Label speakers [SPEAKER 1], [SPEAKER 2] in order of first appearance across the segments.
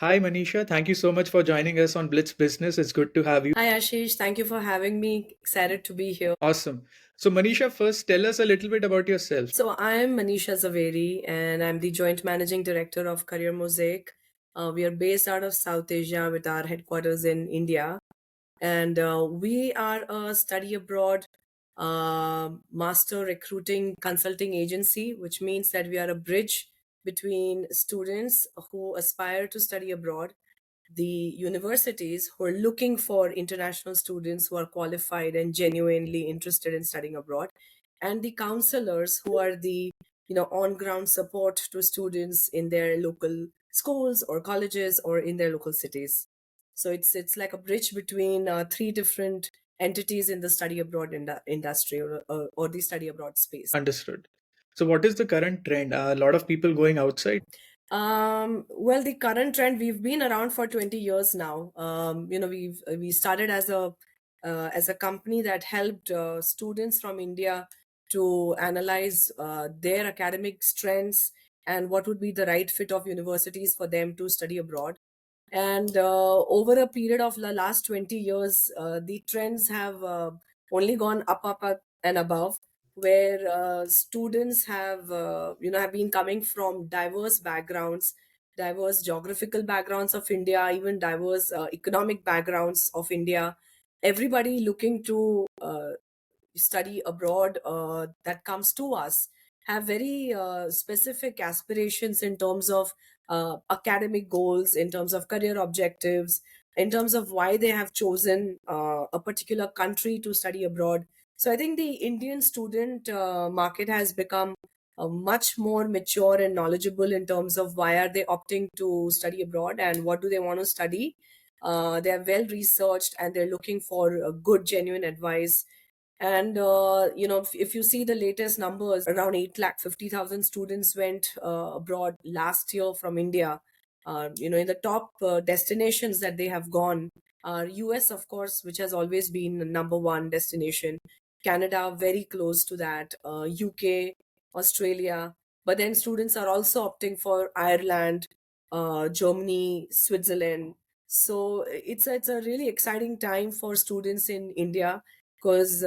[SPEAKER 1] Hi, Manisha. Thank you so much for joining us on Blitz Business. It's good to have you.
[SPEAKER 2] Hi Ashish, thank you for having me. Excited to be here.
[SPEAKER 1] Awesome. So, Manisha, first tell us a little bit about yourself.
[SPEAKER 2] So I am Manisha Zaveri and I'm the Joint Managing Director of Career Mosaic. We are based out of South Asia with our headquarters in India. And we are a study abroad master recruiting consulting agency, which means that we are a bridge between students who aspire to study abroad, the universities who are looking for international students who are qualified and genuinely interested in studying abroad, and the counselors who are the on ground support to students in their local schools or colleges or in their local cities. So it's like a bridge between three different entities in the study abroad industry, or the study abroad space.
[SPEAKER 1] Understood. So, what is the current trend? A lot of people going outside.
[SPEAKER 2] Well, the current trend, we've been around for 20 years now. We started as a company that helped students from India to analyze their academic strengths and what would be the right fit of universities for them to study abroad. And over a period of the last 20 years, the trends have only gone up, and above, where students have been coming from diverse backgrounds, diverse geographical backgrounds of India, even diverse economic backgrounds of India. Everybody looking to study abroad that comes to us have very specific aspirations in terms of academic goals, in terms of career objectives, in terms of why they have chosen a particular country to study abroad. So I think the Indian student market has become much more mature and knowledgeable in terms of why are they opting to study abroad and what do they want to study. They are well researched and they're looking for good, genuine advice. And if you see the latest numbers, around 8,50,000 students went abroad last year from India. In the top destinations that they have gone are US, of course, which has always been number one destination. Canada, very close to that. UK, Australia. But then students are also opting for Ireland, Germany, Switzerland. So it's a really exciting time for students in India because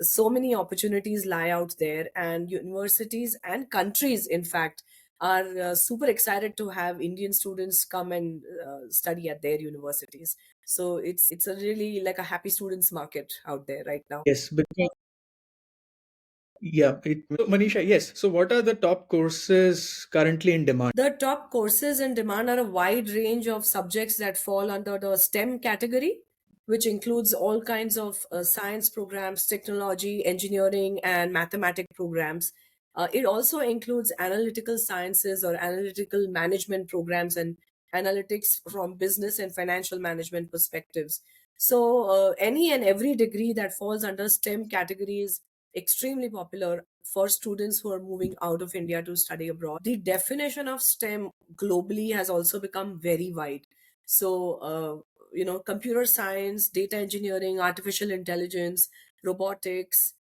[SPEAKER 2] so many opportunities lie out there, and universities and countries, in fact, are super excited to have Indian students come and study at their universities. So it's a really like a happy students market out there right now.
[SPEAKER 1] Yes, because yeah, so Manisha, yes. So, what are the top courses currently in demand?
[SPEAKER 2] The top courses in demand are a wide range of subjects that fall under the STEM category, which includes all kinds of science programs, technology, engineering, and mathematic programs. It also includes analytical sciences or analytical management programs and analytics from business and financial management perspectives. So, any and every degree that falls under STEM category is extrememely popular for students who are moving out of India to study abroad. The definition of STEM globally has also become very wide. So, computer science, data engineering, artificial intelligence, robotics,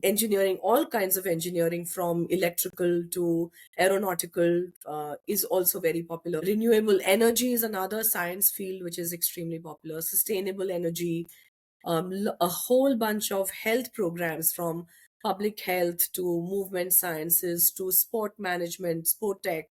[SPEAKER 2] engineering, all kinds of engineering from electrical to aeronautical is also very popular. Renewable energy is another science field which is extremely popular. Sustainable energy, a whole bunch of health programs from public health to movement sciences to sport management, sport tech.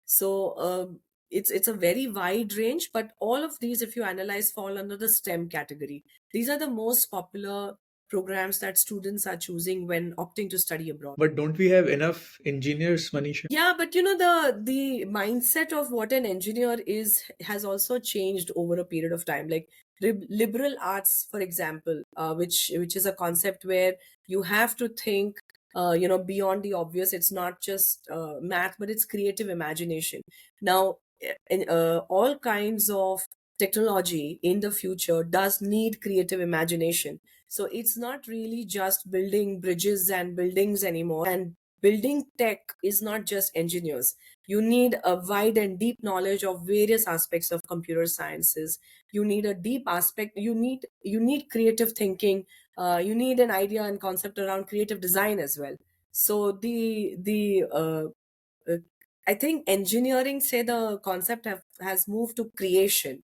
[SPEAKER 2] So it's a very wide range, but all of these, if you analyze, fall under the STEM category. These are the most popular programs that students are choosing when opting to study abroad.
[SPEAKER 1] But don't we have enough engineers, Manisha?
[SPEAKER 2] Yeah, but the mindset of what an engineer is has also changed over a period of time. Like liberal arts, for example, which is a concept where you have to think, beyond the obvious. It's not just math, but it's creative imagination. Now, all kinds of technology in the future does need creative imagination. So it's not really just building bridges and buildings anymore, and building tech is not just engineers. You need a wide and deep knowledge of various aspects of computer sciences. You need a deep aspect. You need creative thinking. You need an idea and concept around creative design as well. So the uh, I think engineering, say the concept has moved to creation.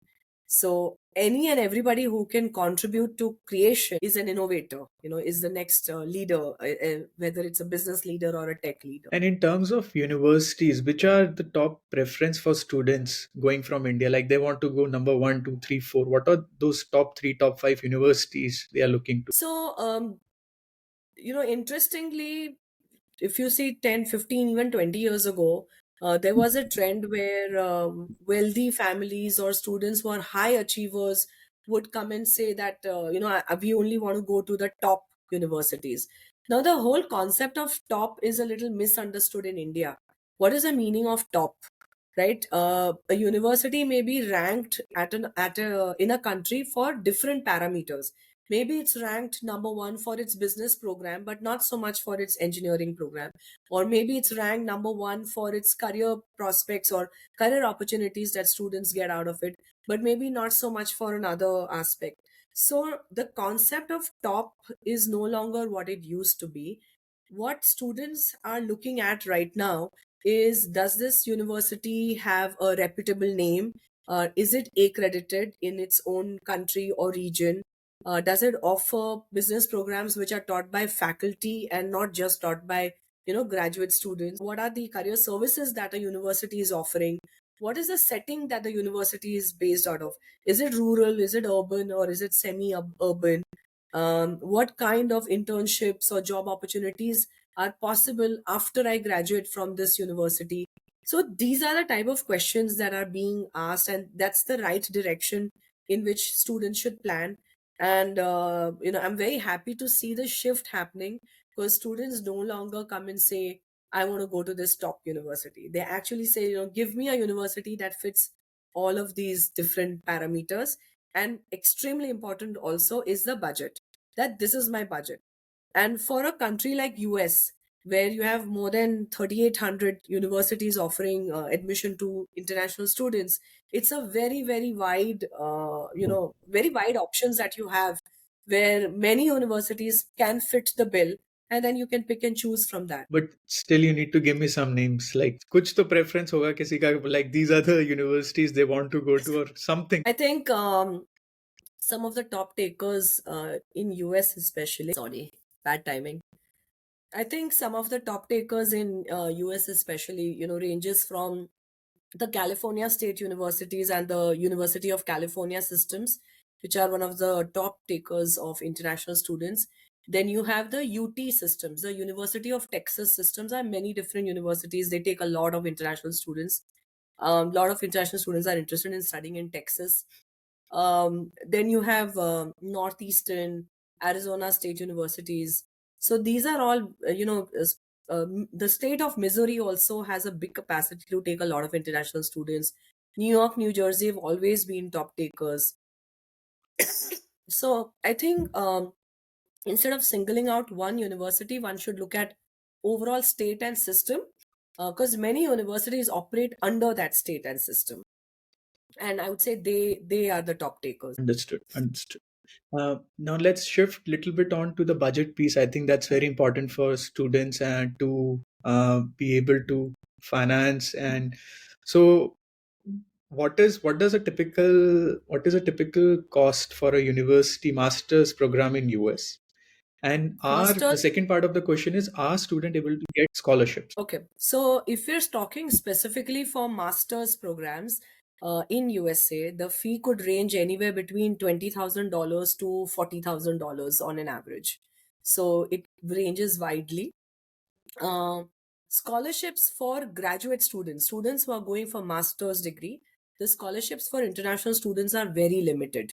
[SPEAKER 2] So any and everybody who can contribute to creation is an innovator, is the next leader, whether it's a business leader or a tech leader.
[SPEAKER 1] And in terms of universities, which are the top preference for students going from India? Like they want to go number one, two, three, four. What are those top three, top five universities they are looking to?
[SPEAKER 2] So, interestingly, if you see 10, 15, even 20 years ago, there was a trend where wealthy families or students who are high achievers would come and say that, we only want to go to the top universities. Now, the whole concept of top is a little misunderstood in India. What is the meaning of top? Right? A university may be ranked in a country for different parameters. Maybe it's ranked number one for its business program, but not so much for its engineering program. Or maybe it's ranked number one for its career prospects or career opportunities that students get out of it, but maybe not so much for another aspect. So the concept of top is no longer what it used to be. What students are looking at right now is, does this university have a reputable name? Is it accredited in its own country or region? Does it offer business programs which are taught by faculty and not just taught by graduate students? What are the career services that a university is offering? What is the setting that the university is based out of? Is it rural? Is it urban? Or is it semi urban? What kind of internships or job opportunities are possible after I graduate from this university? So these are the type of questions that are being asked, and that's the right direction in which students should plan. And I'm very happy to see the shift happening, because students no longer come and say, I want to go to this top university. They actually say, give me a university that fits all of these different parameters. And extremely important also is the budget, that this is my budget. And for a country like US, where you have more than 3,800 universities offering admission to international students, it's a very, very wide, very wide options that you have, where many universities can fit the bill, and then you can pick and choose from that.
[SPEAKER 1] But still, you need to give me some names. Like, कुछ तो preference होगा किसी का. Like these are the universities they want to go to or something.
[SPEAKER 2] I think some of the top takers in US especially, sorry, bad timing. I think some of the top takers in US especially, ranges from the California State Universities and the University of California systems, which are one of the top takers of international students. Then you have the UT systems, the University of Texas systems are many different universities. They take a lot of international students. A lot of international students are interested in studying in Texas. Then you have Northeastern, Arizona State Universities. So these are all, the state of Missouri also has a big capacity to take a lot of international students. New York, New Jersey have always been top takers. So I think instead of singling out one university, one should look at overall state and system, because many universities operate under that state and system. And I would say they are the top takers.
[SPEAKER 1] Understood. Understood. Now let's shift a little bit on to the budget piece. I think that's very important for students and to be able to finance. And so, what is a typical cost for a university master's program in US? And the
[SPEAKER 2] Masters.
[SPEAKER 1] second part of the question is, are student able to get scholarships?
[SPEAKER 2] Okay, so if we're talking specifically for master's programs in USA, the fee could range anywhere between $20,000 to $40,000 on an average. So it ranges widely. Uh, Scholarships for graduate students, students who are going for master's degree, the scholarships for international students are very limited.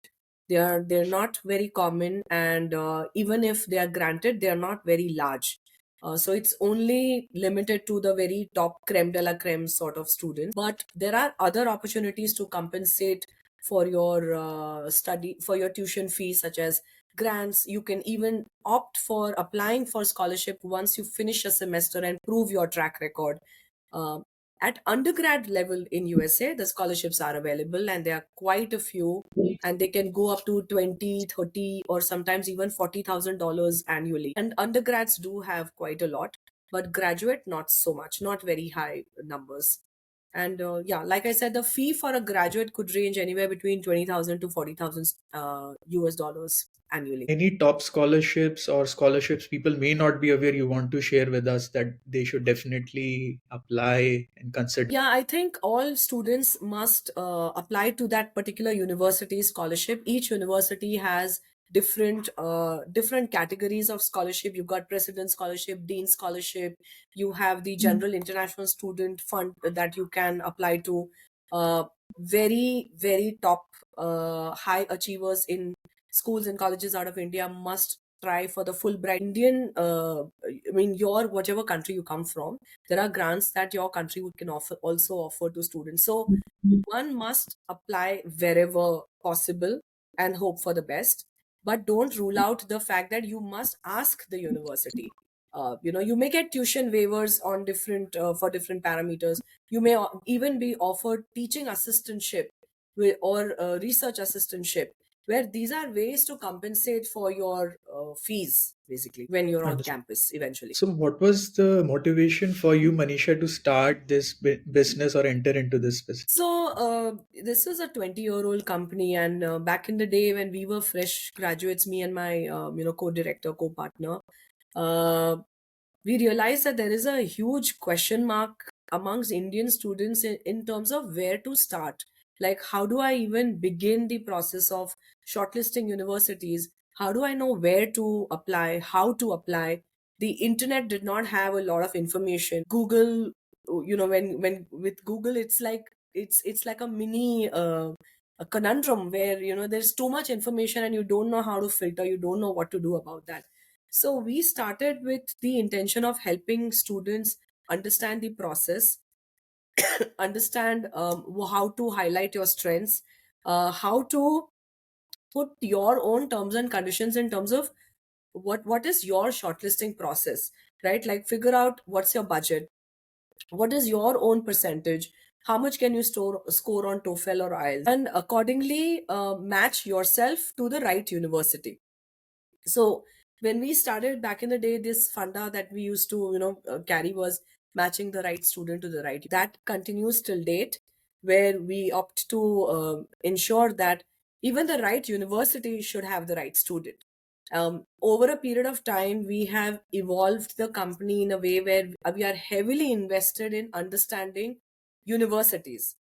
[SPEAKER 2] They're not very common, and even if they are granted, they are not very large. So it's only limited to the very top creme de la creme sort of students. But there are other opportunities to compensate for your study, for your tuition fees, such as grants. You can even opt for applying for scholarship once you finish a semester and prove your track record. Um, at undergrad level in USA, the scholarships are available, and there are quite a few, and they can go up to 20, 30, or sometimes even $40,000 annually. And undergrads do have quite a lot. but graduate not so much, not very high numbers. And yeah, like I said, the fee for a graduate could range anywhere between 20,000 to 40,000 US dollars annually.
[SPEAKER 1] Any top scholarships or scholarships people may not be aware you want to share with us that they should definitely apply and consider?
[SPEAKER 2] Yeah, I think all students must apply to that particular university scholarship. Each university has different categories of scholarship. You've got president scholarship, dean scholarship. You have the general international student fund that you can apply to. Very top high achievers in schools and colleges out of India must try for the Fulbright. Indian, I mean, your whatever country you come from, there are grants that your country would can offer also offer to students. So one must apply wherever possible and hope for the best, but don't rule out the fact that you must ask the university. You may get tuition waivers on different for different parameters. You may even be offered teaching assistantship or research assistantship, where these are ways to compensate for your fees basically when you're on
[SPEAKER 1] Understood.
[SPEAKER 2] campus eventually.
[SPEAKER 1] So, what was the motivation for you, Manisha, to start this business or enter into this business?
[SPEAKER 2] So, this is a 20-year-old company, and back in the day when we were fresh graduates, me and my co-director, co-partner, uh, we realized that there is a huge question mark amongst Indian students in terms of where to start. Like, how do I even begin the process of shortlisting universities? How do I know where to apply? How to apply? The internet did not have a lot of information. Google, when with Google, it's like a mini a conundrum where there's too much information and you don't know how to filter. You don't know what to do about that. So we started with the intention of helping students understand the process, understand how to highlight your strengths, how to put your own terms and conditions in terms of what is your shortlisting process, right? Like figure out what's your budget, what is your own percentage, how much can you score on TOEFL or IELTS, and accordingly match yourself to the right university. So when we started back in the day, this funda that we used to carry was matching the right student to the right. That continues till date, where we opt to ensure that even the right university should have the right student. Over a period of time, we have evolved the company in a way where we are heavily invested in understanding universities.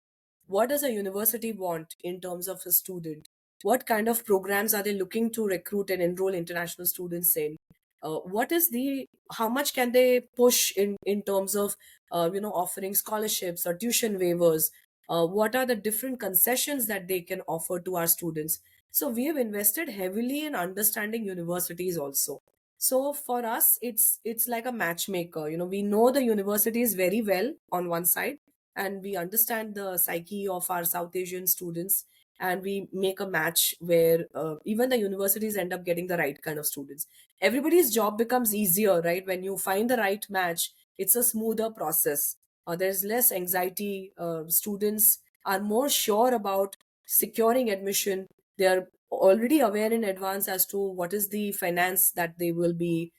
[SPEAKER 2] What does a university want in terms of a student? What kind of programs are they looking to recruit and enroll international students in? What is the how much can they push in terms of offering scholarships or tuition waivers? What are the different concessions that they can offer to our students? So we have invested heavily in understanding universities also. So for us, it's like a matchmaker. We know the universities very well on one side, and we understand the psyche of our South Asian students, and we make a match where even the universities end up getting the right kind of students. Everybody's job becomes easier, right? When you find the right match, it's a smoother process. There's less anxiety. Students are more sure about securing admission. They are already aware in advance as to what is the finance that they will be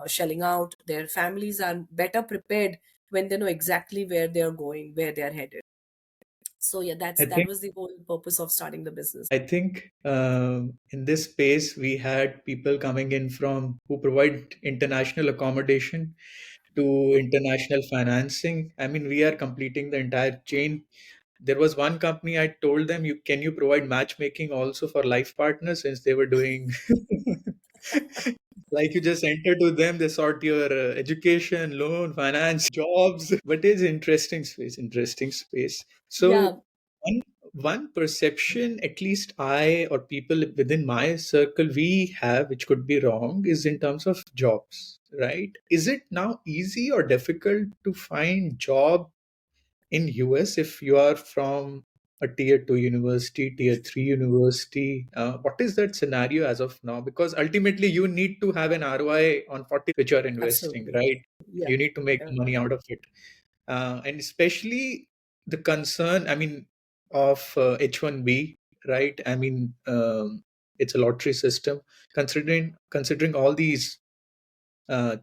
[SPEAKER 2] shelling out. Their families are better prepared when they know exactly where they are going, where they are headed. So yeah,
[SPEAKER 1] I
[SPEAKER 2] that
[SPEAKER 1] think
[SPEAKER 2] was the whole purpose of starting the business.
[SPEAKER 1] I think in this space we had people coming in from who provide international accommodation to international financing. I mean, we are completing the entire chain. There was one company I told them, "You can you provide matchmaking also for life partners?" Since they were doing like you just enter to them, they sort your education, loan, finance, jobs. But it's interesting space, interesting space.
[SPEAKER 2] Yeah,
[SPEAKER 1] So one perception, at least I or people within my circle we have, which could be wrong, is in terms of jobs, right? Is it now easy or difficult to find job in US if you are from a tier 2 university, tier 3 university? What is that scenario as of now? Because ultimately you need to have an ROI on 40 which you are investing,
[SPEAKER 2] absolutely.
[SPEAKER 1] right?
[SPEAKER 2] Yeah.
[SPEAKER 1] You need to make
[SPEAKER 2] Yeah.
[SPEAKER 1] money out of it. And especially the concern, I mean, of H1B, right? I mean, it's a lottery system. Considering all these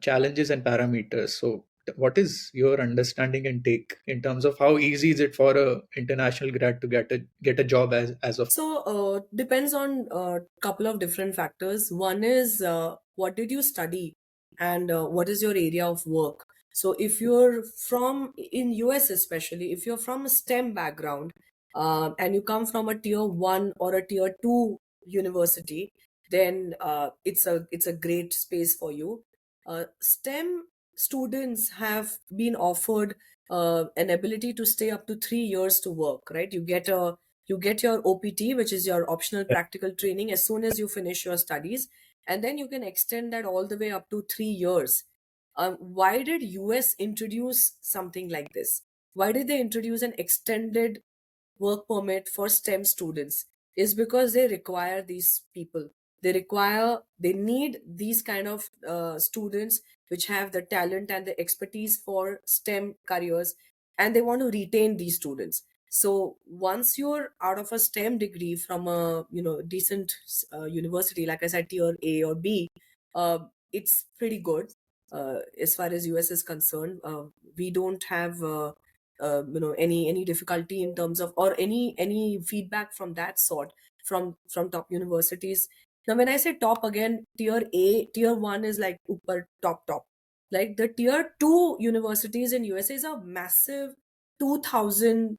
[SPEAKER 1] challenges and parameters. So, what is your understanding and take in terms of how easy is it for a international grad to get a job as of?
[SPEAKER 2] So depends on a couple of different factors. One is what did you study, and what is your area of work. So if you're from in US especially, if you're from a STEM background, and you come from a tier one or a tier two university, then it's a great space for you. STEM students have been offered an ability to stay up to 3 years to work. Right, you get your OPT, which is your optional practical training, as soon as you finish your studies, and then you can extend that all the way up to 3 years. Why did US introduce something like this? Why did they introduce an extended work permit for STEM students? Is because they require these people. They need these kind of students which have the talent and the expertise for STEM careers, and they want to retain these students. So once you're out of a STEM degree from a decent university, like I said, tier A or B, it's pretty good as far as US is concerned. We don't have any difficulty in terms of, or any feedback from that sort from top universities. Now when I say top, again, tier 1 is like upper top. Like the tier 2 universities in USA is a massive 2000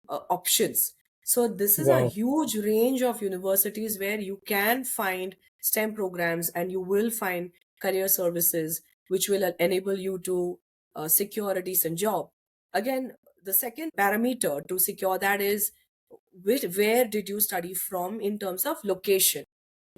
[SPEAKER 2] options. So this is a
[SPEAKER 1] Wow.
[SPEAKER 2] huge range of universities where you can find STEM programs, and you will find career services which will enable you to secure a decent job. Again, the second parameter to secure that is where did you study from in terms of location.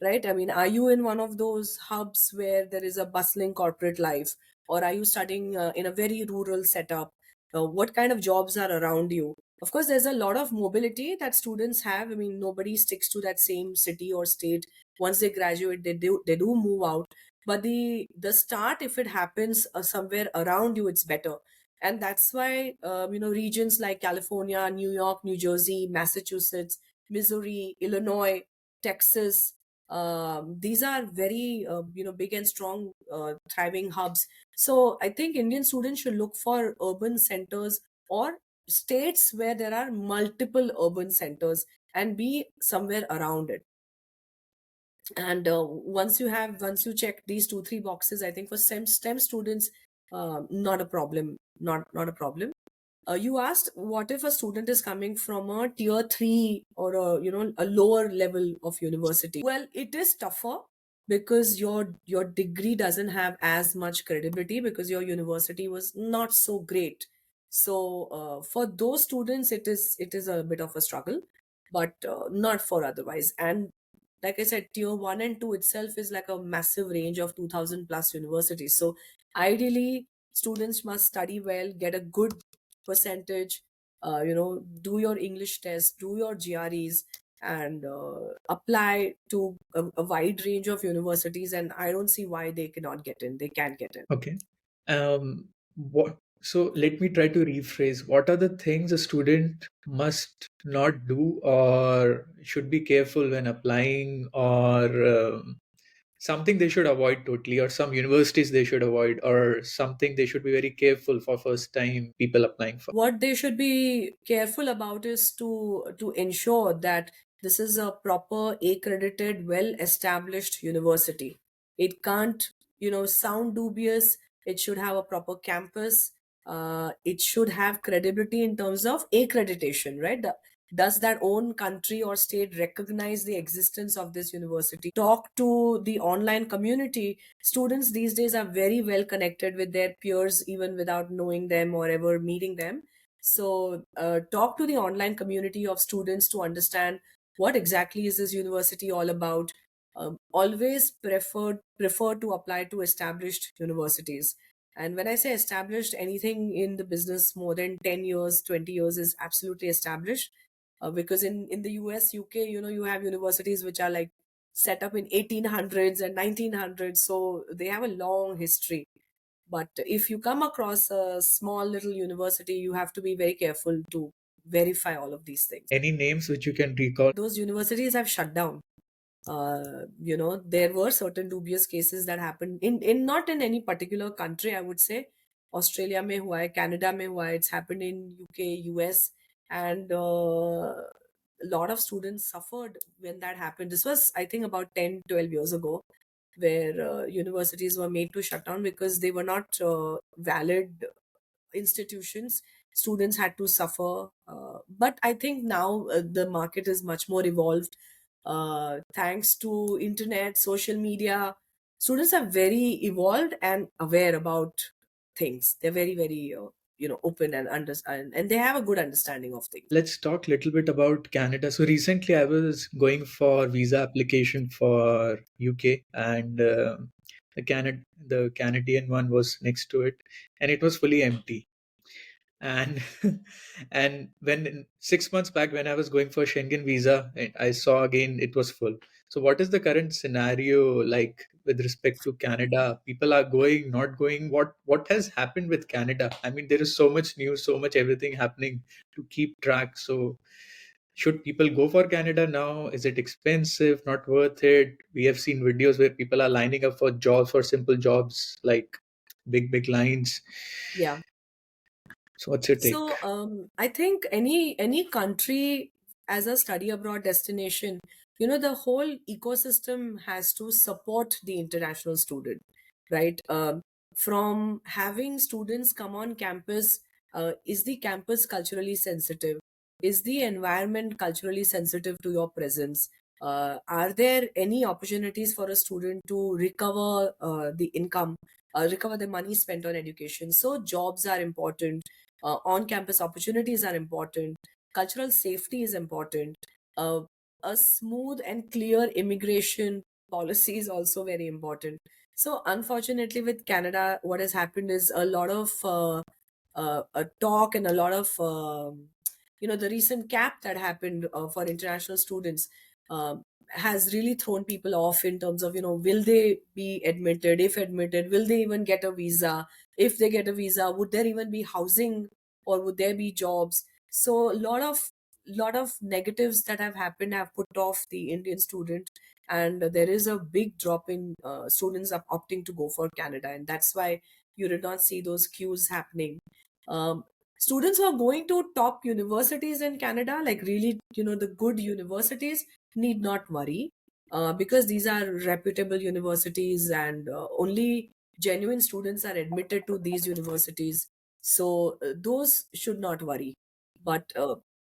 [SPEAKER 2] Right, I mean, are you in one of those hubs where there is a bustling corporate life, or are you studying in a very rural setup? What kind of jobs are around you? Of course, there's a lot of mobility that students have. I mean, nobody sticks to that same city or state. Once they graduate, they do move out. But the start, if it happens somewhere around you, it's better. And that's why regions like California, New York, New Jersey, Massachusetts, Missouri, Illinois, Texas, these are very big and strong thriving hubs. So I think Indian students should look for urban centers or states where there are multiple urban centers, and be somewhere around it. And once you check these 2 3 boxes, I think for STEM students, not a problem, not a problem. You asked, what if a student is coming from a tier 3 or a lower level of university? Well, it is tougher because your degree doesn't have as much credibility because your university was not so great. So for those students, it is a bit of a struggle, but not for otherwise. And like I said, tier 1 and 2 itself is like a massive range of 2000 plus universities. So ideally, students must study well, get a good percentage, do your English test, do your GREs, and apply to a wide range of universities. And I don't see why they cannot get in. They can get in.
[SPEAKER 1] Okay. What? So let me try to rephrase. What are the things a student must not do or should be careful when applying, or something they should avoid totally, or some universities they should avoid, or something they should be very careful for first time people applying for?
[SPEAKER 2] What they should be careful about is to ensure that this is a proper accredited, well established university. It can't sound dubious. It should have a proper campus. It should have credibility in terms of accreditation, right? Does that own country or state recognize the existence of this university? Talk to the online community. Students these days are very well connected with their peers even without knowing them or ever meeting them. So talk to the online community of students to understand what exactly is this university all about. Always prefer to apply to established universities. And when I say established, anything in the business more than 10 years, 20 years is absolutely established. Because in the US, UK, you have universities which are like set up in 1800s and 1900s, so they have a long history. But if you come across a small little university, you have to be very careful to verify all of these things.
[SPEAKER 1] Any names which you can recall?
[SPEAKER 2] Those universities have shut down. There were certain dubious cases that happened in not in any particular country, I would say. Australia mein hua hai, Canada mein hua hai, it's happened in UK, US, and a lot of students suffered when that happened. This was, I think, about 10, 12 years ago, where universities were made to shut down because they were not valid institutions. Students had to suffer, but I think now the market is much more evolved. Thanks to internet, social media, students are very evolved and aware about things. They're very, very open and understand, and they have a good understanding of things.
[SPEAKER 1] Let's talk a little bit about Canada. So recently, I was going for visa application for UK, and the Canadian one was next to it, and it was fully empty. And and when 6 months back, when I was going for Schengen visa, I saw again it was full. So what is the current scenario like with respect to Canada? People are going, not going. What has happened with Canada? I mean, there is so much news, so much everything happening to keep track. So should people go for Canada now? Is it expensive? Not worth it? We have seen videos where people are lining up for jobs, for simple jobs, like big lines.
[SPEAKER 2] Yeah.
[SPEAKER 1] So what's your take?
[SPEAKER 2] So I think any country as a study abroad destination, the whole ecosystem has to support the international student, right? From having students come on campus, is the campus culturally sensitive? Is the environment culturally sensitive to your presence? Are there any opportunities for a student to recover the income, recover the money spent on education? So jobs are important, on campus opportunities are important, cultural safety is important, uh, a smooth and clear immigration policy is also very important. So unfortunately with Canada, what has happened is a lot of a talk and a lot of the recent cap that happened for international students has really thrown people off in terms of, will they be admitted? If admitted, will they even get a visa? If they get a visa, would there even be housing, or would there be jobs? So a lot of negatives that have happened have put off the Indian student, and there is a big drop in students opting to go for Canada, and that's why you did not see those queues happening. um, Students who are going to top universities in Canada, like really, the good universities, need not worry, because these are reputable universities, and only genuine students are admitted to these universities. So those should not worry. But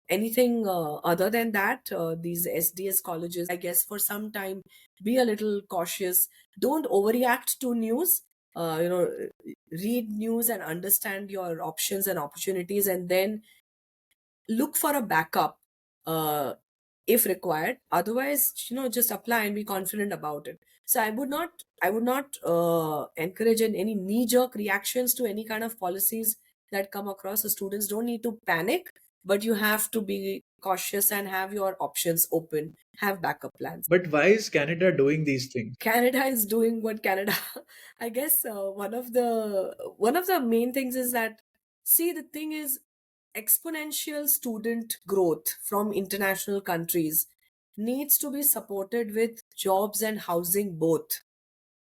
[SPEAKER 2] anything other than that, these SDS colleges, I guess, for some time, be a little cautious. Don't overreact to news. Read news and understand your options and opportunities, and then look for a backup uh, if required. Otherwise, just apply and be confident about it. So I would not encourage any knee jerk reactions to any kind of policies that come across. The students don't need to panic, but you have to be cautious and have your options open, have backup plans.
[SPEAKER 1] But why is Canada doing these things?
[SPEAKER 2] Canada is doing what Canada. I guess one of the main things is that, see, the thing is, exponential student growth from international countries needs to be supported with jobs and housing both,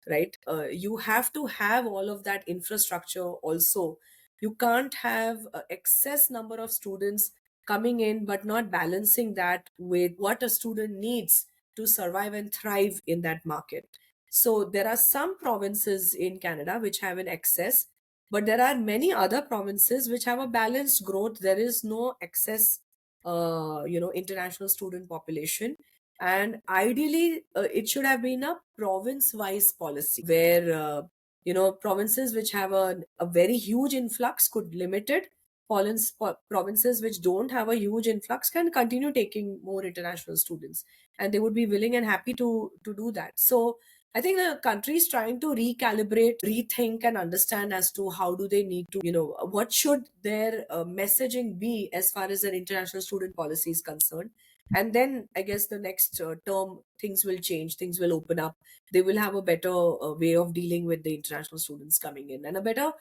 [SPEAKER 2] right? You have to have all of that infrastructure also. You can't have excess number of students coming in but not balancing that with what a student needs to survive and thrive in that market. So there are some provinces in Canada which have an excess, but there are many other provinces which have a balanced growth. There is no excess international student population. And ideally, it should have been a province wise policy where, provinces which have a very huge influx could limit it. Provinces which don't have a huge influx can continue taking more international students, and they would be willing and happy to do that. So I think the country is trying to recalibrate, rethink, and understand as to how do they need to, what should their messaging be as far as their international student policy is concerned. And then I guess the next term, things will change, things will open up. They will have a better way of dealing with the international students coming in, and a better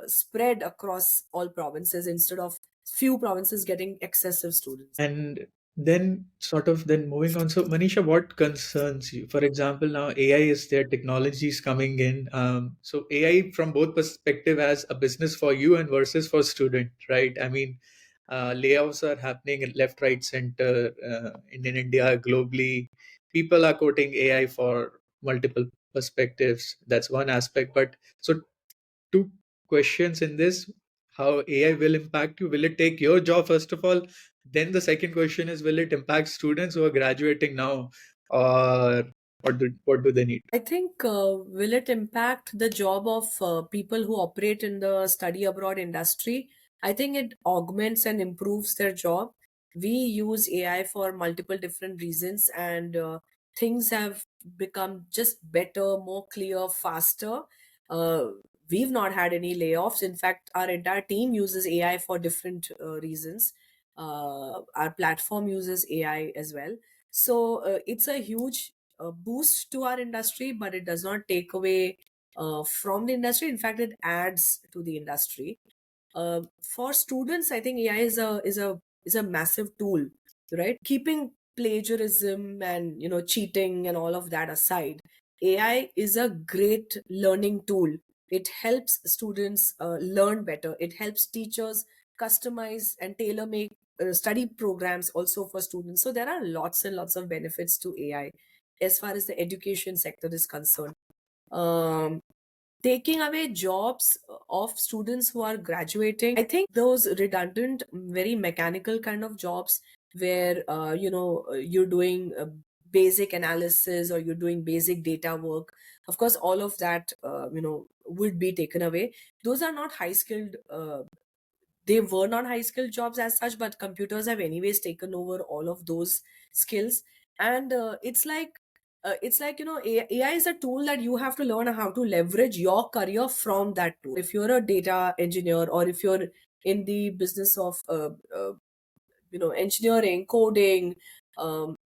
[SPEAKER 2] spread across all provinces instead of few provinces getting excessive students.
[SPEAKER 1] And Then sort of then moving on. So Manisha, what concerns you? For example, now AI is there, technology is coming in. So AI from both perspective as a business for you and versus for student, right? I mean, layoffs are happening in left, right, center in India, globally. People are quoting AI for multiple perspectives. That's one aspect. But so two questions in this: how AI will impact you. Will it take your job, first of all? Then the second question is, will it impact students who are graduating now, or what do they need?
[SPEAKER 2] I think, will it impact the job of people who operate in the study abroad industry? I think it augments and improves their job. We use AI for multiple different reasons, and things have become just better, more clear, faster. Uh, we've not had any layoffs. In fact, our entire team uses AI for different reasons. Our platform uses AI as well. So it's a huge boost to our industry, but it does not take away from the industry. In fact, it adds to the industry. For students, I think AI is a massive tool, right? Keeping plagiarism and cheating and all of that aside, AI is a great learning tool. It helps students learn better. It helps teachers customize and tailor make study programs also for students. So there are lots and lots of benefits to AI as far as the education sector is concerned. Um, Taking away jobs of students who are graduating, I think those redundant, very mechanical kind of jobs where you're doing basic analysis or you're doing basic data work, of course all of that would be taken away. Those are not high skilled, they were not high skilled jobs as such, but computers have anyways taken over all of those skills. And it's like AI is a tool that you have to learn how to leverage your career from that tool. If you're a data engineer, or if you're in the business of engineering, coding,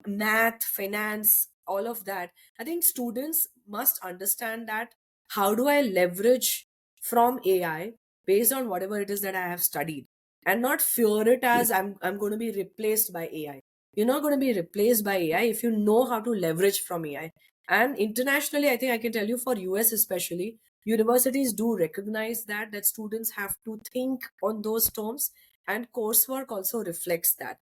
[SPEAKER 2] math, finance, all of that, I think students must understand that how do I leverage from AI based on whatever it is that I have studied, and not fear it as I'm going to be replaced by AI. You're not going to be replaced by AI if you know how to leverage from AI. And internationally, I think I can tell you, for US especially, universities do recognize that students have to think on those terms, and coursework also reflects that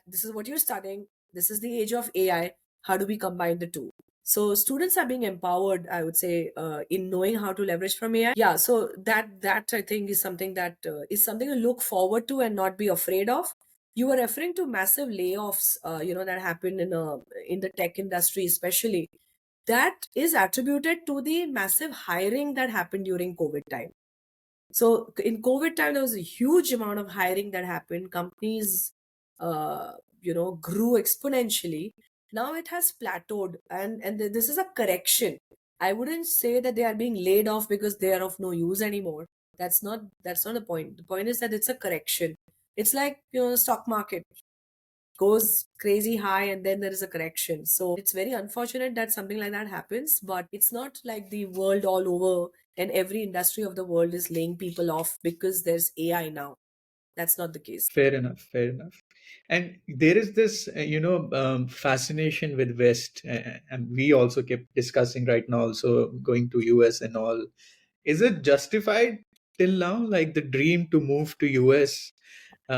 [SPEAKER 2] this is what you're studying, this is the age of AI, how do we combine the two? So students are being empowered, I would say, in knowing how to leverage from AI. Yeah, so that I think is something that is something to look forward to and not be afraid of. You were referring to massive layoffs, that happened in the tech industry especially. That is attributed to the massive hiring that happened during COVID time. So in COVID time, there was a huge amount of hiring that happened. Companies, grew exponentially. Now it has plateaued, and this is a correction. I wouldn't say that they are being laid off because they are of no use anymore. That's not the point. The point is that it's a correction. It's like stock market goes crazy high and then there is a correction. So it's very unfortunate that something like that happens, but it's not like the world all over and every industry of the world is laying people off because there's AI now. That's not the case.
[SPEAKER 1] Fair enough, fair enough. And there is this fascination with West, and we also kept discussing right now, also going to US and all. Is it justified till now, like the dream to move to US,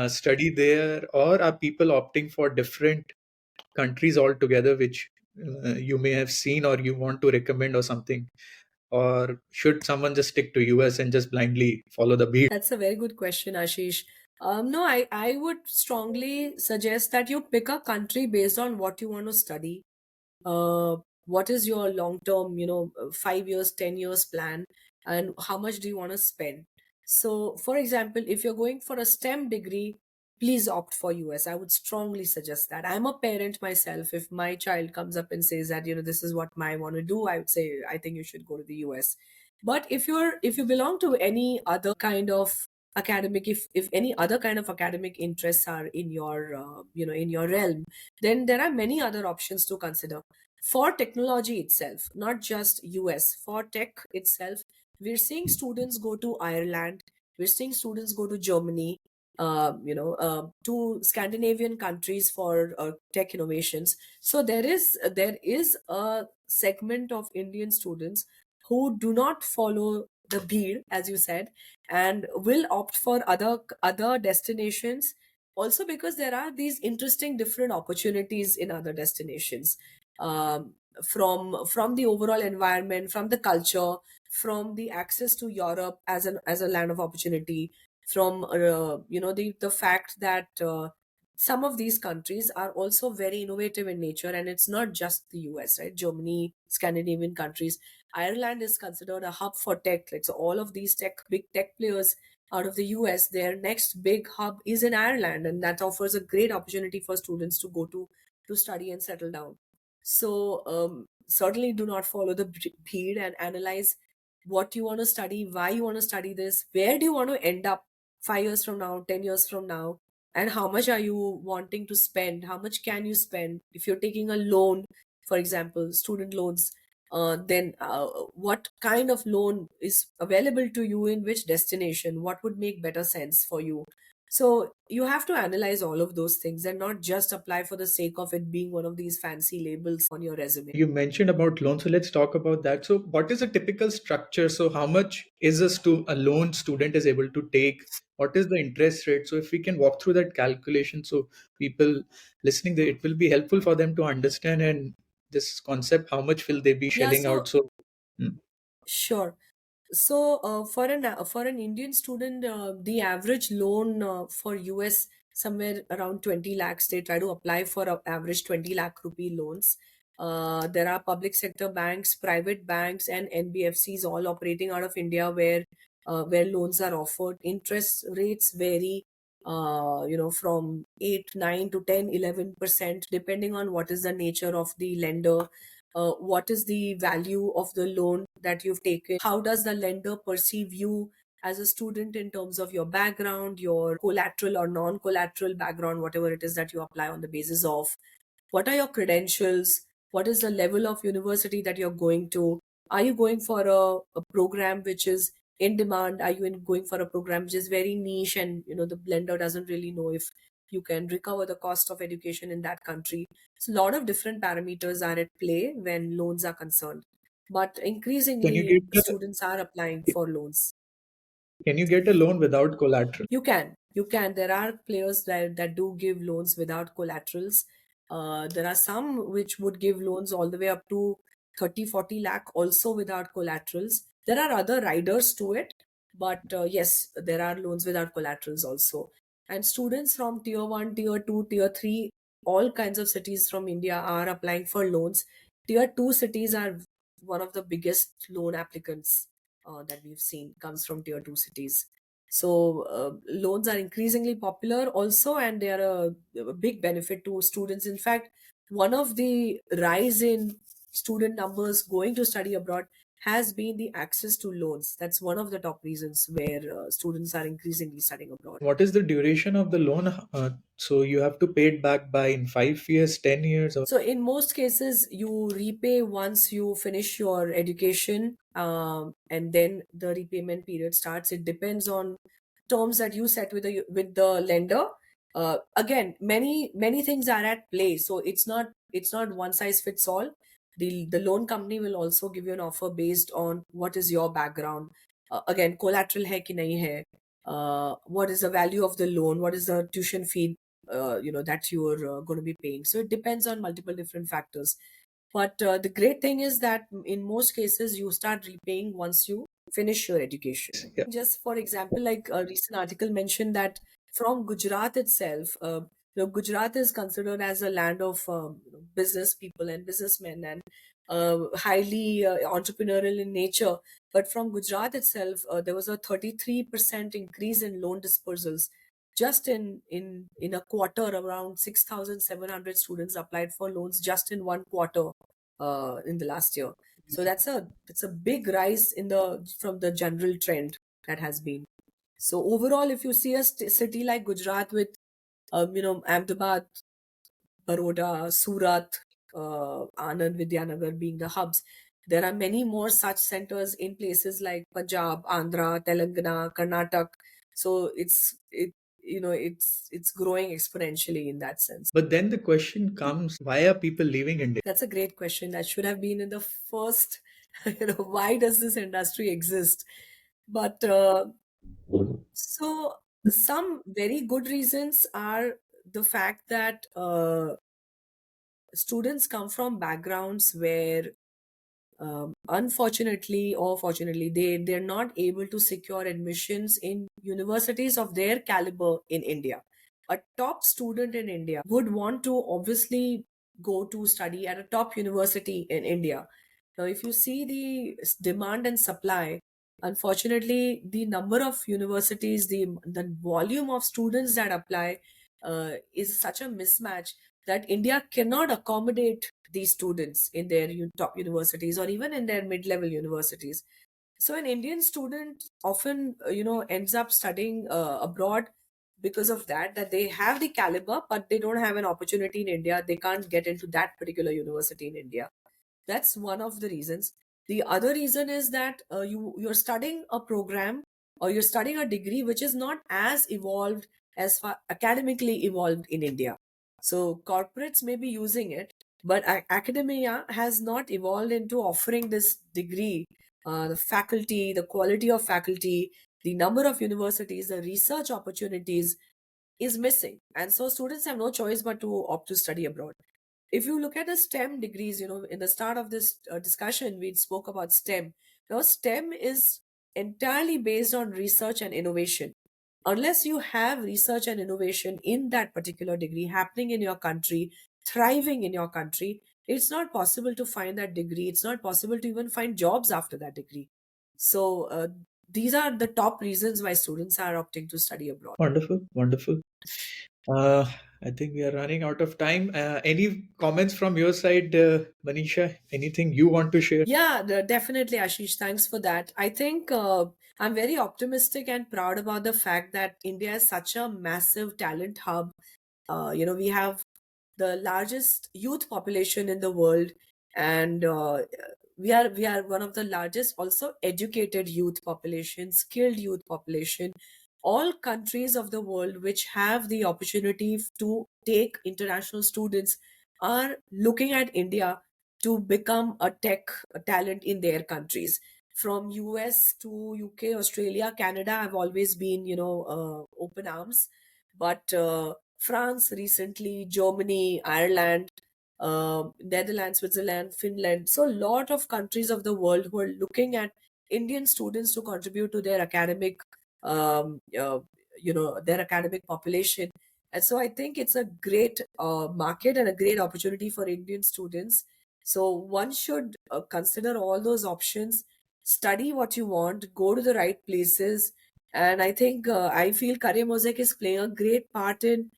[SPEAKER 1] study there, or are people opting for different countries altogether, which you may have seen or you want to recommend or something? Or should someone just stick to US and just blindly follow the beat?
[SPEAKER 2] That's a very good question, Ashish. No, I would strongly suggest that you pick a country based on what you want to study. uh, what is your long term 5 years, 10 years plan, and how much do you want to spend? So for example, if you're going for a STEM degree, please opt for US. I would strongly suggest that. I'm a parent myself. If my child comes up and says that this is what I want to do, I would say I think you should go to the US. But if you belong to any other kind of academic, if any other kind of academic interests are in your in your realm, then there are many other options to consider. For technology itself, not just US, for tech itself, we're seeing students go to Ireland, we're seeing students go to Germany, to Scandinavian countries for tech innovations. So there is a segment of Indian students who do not follow the bheed, as you said, and will opt for other destinations. Also, because there are these interesting different opportunities in other destinations, um, from the overall environment, from the culture, from the access to Europe as a land of opportunity, from the fact that some of these countries are also very innovative in nature, and it's not just the US, right? Germany, Scandinavian countries. Ireland is considered a hub for tech. Like, so all of these big tech players out of the US, their next big hub is in Ireland, and that offers a great opportunity for students to go to study and settle down. So certainly do not follow the bheed, and analyze what you want to study, why you want to study this, where do you want to end up 5 years from now, 10 years from now, and how much are you wanting to spend, how much can you spend. If you're taking a loan, for example, student loans, then what kind of loan is available to you in which destination, what would make better sense for you. So you have to analyze all of those things and not just apply for the sake of it being one of these fancy labels on your resume.
[SPEAKER 1] You mentioned about loans, so let's talk about that. So, what is a typical structure? So, how much is a loan student is able to take? What is the interest rate? So, if we can walk through that calculation, so people listening, it will be helpful for them to understand and this concept. How much will they be
[SPEAKER 2] Yeah,
[SPEAKER 1] shelling out?
[SPEAKER 2] so
[SPEAKER 1] So, mm,
[SPEAKER 2] sure. So, for an Indian student, the average loan for US somewhere around 20 lakhs. They try to apply for a average 20 lakh rupee loans. There are public sector banks, private banks, and NBFCs all operating out of India where loans are offered. Interest rates vary, from 8, 9 to 10, 11%, depending on what is the nature of the lender, what is the value of the loan that you've taken, how does the lender perceive you as a student in terms of your background, your collateral or non collateral background, whatever it is that you apply on the basis of. What are your credentials? What is the level of university that you're going to? Are you going for a program which is in demand? Are you going for a program which is very niche, and the blender doesn't really know if you can recover the cost of education in that country? So a lot of different parameters are at play when loans are concerned. But
[SPEAKER 1] can you
[SPEAKER 2] increasingly,
[SPEAKER 1] get
[SPEAKER 2] students are applying for loans.
[SPEAKER 1] a loan without collateral?
[SPEAKER 2] You can. There are players that do give loans without collaterals. There are some which would give loans all the way up to 30, 40 lakh also without collaterals. There are other riders to it, but yes, there are loans without collaterals also. And students from tier 1, tier 2, tier 3, all kinds of cities from India are applying for loans. Tier 2 cities are one of the biggest loan applicants that we've seen comes from tier 2 cities. So loans are increasingly popular also, and they are a big benefit to students. In fact, one of the rise in student numbers going to study abroad has been the access to loans. That's one of the top reasons where students are increasingly studying abroad.
[SPEAKER 1] What is the duration of the loan? So, you have to pay it back by in 5 years, 10 years, or
[SPEAKER 2] So in most cases, you repay once you finish your education, and then the repayment period starts. It depends on terms that you set with the lender. Again, many things are at play, so it's not one size fits all. The loan company will also give you an offer based on what is your background. Again, collateral hai ki nahi hai. What is the value of the loan? What is the tuition fee that you're going to be paying. So it depends on multiple different factors. But the great thing is that in most cases you start repaying once you finish your education.
[SPEAKER 1] yeah.
[SPEAKER 2] Just for example, like a recent article mentioned that from Gujarat itself, Gujarat is considered as a land of business people and businessmen, and highly entrepreneurial in nature. But from Gujarat itself, there was a 33% increase in loan dispersals. Just in a quarter, around 6,700 students applied for loans just in one quarter in the last year. So that's a big rise in the from the general trend that has been. So overall, if you see a city like Gujarat with Ahmedabad, Baroda, Surat, Anand, Vidyanagar being the hubs, there are many more such centers in places like Punjab, Andhra, Telangana, Karnataka. So it's growing exponentially in that sense.
[SPEAKER 1] But then the question comes, why are people leaving India?
[SPEAKER 2] That's a great question. That should have been in the first. Why does this industry exist? But so some very good reasons are the fact that students come from backgrounds where, unfortunately or fortunately, they're not able to secure admissions in universities of their caliber in India. A top student in India would want to obviously go to study at a top university in India. Now, if you see the demand and supply, unfortunately, the number of universities, the volume of students that apply, is such a mismatch that India cannot accommodate these students in their top universities or even in their mid-level universities. So an Indian student often, ends up studying abroad because of that they have the caliber, but they don't have an opportunity in India. They can't get into that particular university in India. That's one of the reasons. The other reason is that you're studying a program or you're studying a degree which is not as evolved, as far academically evolved in India. So corporates may be using it, but academia has not evolved into offering this degree. The faculty, the quality of faculty, the number of universities, the research opportunities is missing, and so students have no choice but to opt to study abroad. If you look at the STEM degrees, in the start of this discussion, we spoke about STEM. Now, STEM is entirely based on research and innovation. Unless you have research and innovation in that particular degree happening in your country, thriving in your country, it's not possible to find that degree. It's not possible to even find jobs after that degree. So, these are the top reasons why students are opting to study abroad.
[SPEAKER 1] Wonderful, wonderful. Uh, I think we are running out of time. Any comments from your side, Manisha? Anything you want to share?
[SPEAKER 2] Yeah, definitely, Ashish. Thanks for that. I think I'm very optimistic and proud about the fact that India is such a massive talent hub. We have the largest youth population in the world, and we are one of the largest also educated youth population, skilled youth population. All countries of the world which have the opportunity to take international students are looking at India to become a tech talent in their countries. From US to UK, Australia, Canada have always been, open arms. But France recently, Germany, Ireland, Netherlands, Switzerland, Finland. So, a lot of countries of the world who are looking at Indian students to contribute to their academic, their academic population. And so, I think it's a great market and a great opportunity for Indian students. So, one should consider all those options, study what you want, go to the right places. And I feel Career Mosaic is playing a great part in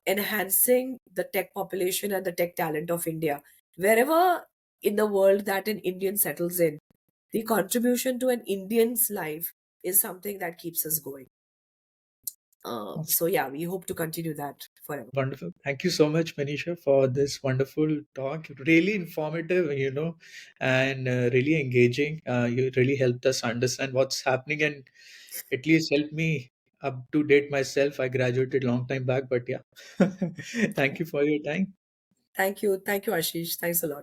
[SPEAKER 2] enhancing the tech population and the tech talent of India. Wherever in the world that an Indian settles in, the contribution to an Indian's life is something that keeps us going. So, yeah, we hope to continue that forever.
[SPEAKER 1] Wonderful. Thank you so much, Manisha, for this wonderful talk. Really informative, and really engaging. You really helped us understand what's happening and at least helped me up to date myself. I graduated long time back, but yeah. Thank you for your time.
[SPEAKER 2] Thank you. Thank you, Ashish. Thanks a lot.